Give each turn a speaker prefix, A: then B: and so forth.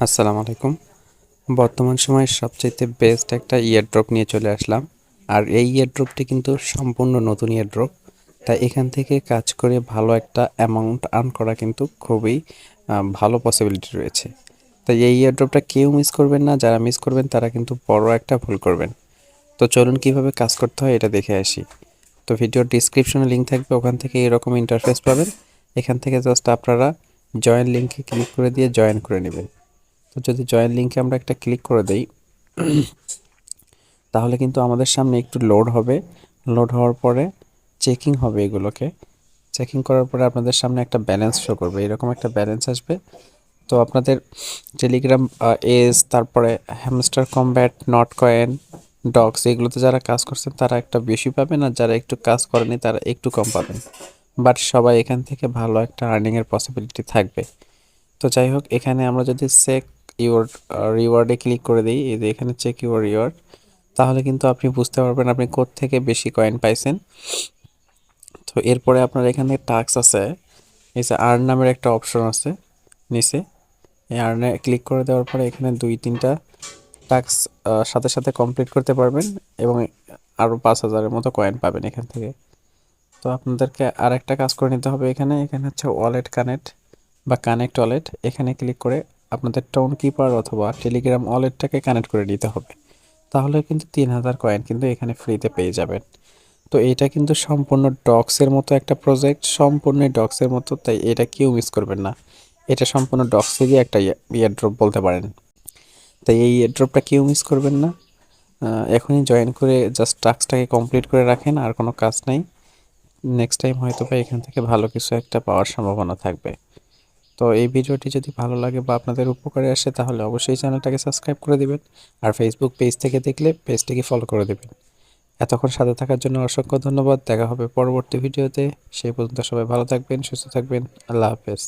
A: আসসালামু আলাইকুম। বর্তমান সময়ের সবচাইতে বেস্ট একটা ইয়ারড্রপ নিয়ে চলে আসলাম। আর এই ইয়ারড্রপটি কিন্তু সম্পূর্ণ নতুন ইয়ারড্রপ। তাই এখান থেকে কাজ করে ভালো একটা অ্যামাউন্ট আর্ন করা কিন্তু খুবই ভালো পসিবিলিটি রয়েছে। তাই এই ইয়ারড্রপটা কেউ মিস করবেন না, যারা মিস করবেন তারা কিন্তু বড় একটা ভুল করবেন। তো চলুন কিভাবে কাজ করতে হয় এটা দেখে আসি। তো ভিডিওর ডিসক্রিপশনে লিঙ্ক থাকবে, ওখান থেকে এরকম ইন্টারফেস পাবেন। এখান থেকে জাস্ট আপনারা জয়েন লিঙ্কে ক্লিক করে দিয়ে জয়েন করে নেবেন। তো যদি জয়েন লিঙ্কে আমরা একটা ক্লিক করে দেই তাহলে কিন্তু আমাদের সামনে একটু লোড হবে। লোড হওয়ার পরে চেকিং হবে, এগুলোকে চেকিং করার পরে আপনাদের সামনে একটা ব্যালেন্স শো করবে, এরকম একটা ব্যালেন্স আসবে। তো আপনাদের টেলিগ্রাম এস, তারপরে hamster combat, not coin, dogs, এগুলোতে যারা কাজ করছেন তারা একটা বেশি পাবেন, আর যারা একটু কাজ করেনি তারা একটু কম পাবেন। বাট সবাই এখান থেকে ভালো একটা আর্নিংয়ের পসিবিলিটি থাকবে। তো যাই হোক, এখানে আমরা যদি চেক ইউর রিওয়ার্ডে ক্লিক করে দিই, এই যে এখানে চেক ইউর রিওয়ার্ড, তাহলে কিন্তু আপনি বুঝতে পারবেন আপনি কোত্থেকে বেশি কয়েন পাইছেন। তো এরপরে আপনার এখানে টাস্ক আছে, এই যে আর্ন নামের একটা অপশন আছে নিচে। এই আর্নে ক্লিক করে দেওয়ার পরে এখানে 2-3টা টাস্ক সাথে সাথে কমপ্লিট করতে পারবেন এবং আরও 5,000-এর মতো কয়েন পাবেন এখান থেকে। তো আপনাদেরকে আর একটা কাজ করে নিতে হবে, এখানে এখানে হচ্ছে ওয়ালেট কানেক্ট বা কানেক্ট ওয়ালেট, এখানে ক্লিক করে আপনাদের টোন কিপার অথবা টেলিগ্রাম ওয়ালেটটাকে কানেক্ট করে নিতে হবে। তাহলে কিন্তু 3,000 কয়েন কিন্তু এখানে ফ্রিতে পেয়ে যাবেন। তো এটা কিন্তু সম্পূর্ণ ডক্সের মতো একটা প্রজেক্ট, সম্পূর্ণ ডক্সের মতো, তাই এটা কেউ মিস করবেন না। এটা সম্পূর্ণ ডক্সেরই একটা ইয়ারড্রপ বলতে পারেন। তাই এই ইয়ারড্রপটা কেউ মিস করবেন না। এখনই জয়েন করে জাস্ট টাস্কটাকে কমপ্লিট করে রাখেন, আর কোনো কাজ নাই। নেক্সট টাইম হয়তো বা এখান থেকে ভালো কিছু একটা পাওয়ার সম্ভাবনা থাকবে। তো এই ভিডিওটি যদি ভালো লাগে বা আপনাদের উপকারে আসে তাহলে অবশ্যই চ্যানেলটাকে সাবস্ক্রাইব করে দিবেন, আর ফেসবুক পেজ থেকে দেখলে পেজটিকে ফলো করে দেবেন। এতক্ষণ সাথে থাকার জন্য অসংখ্য ধন্যবাদ। দেখা হবে পরবর্তী ভিডিওতে। সেই পর্যন্ত সবাই ভালো থাকবেন, সুস্থ থাকবেন। আল্লাহ হাফেজ।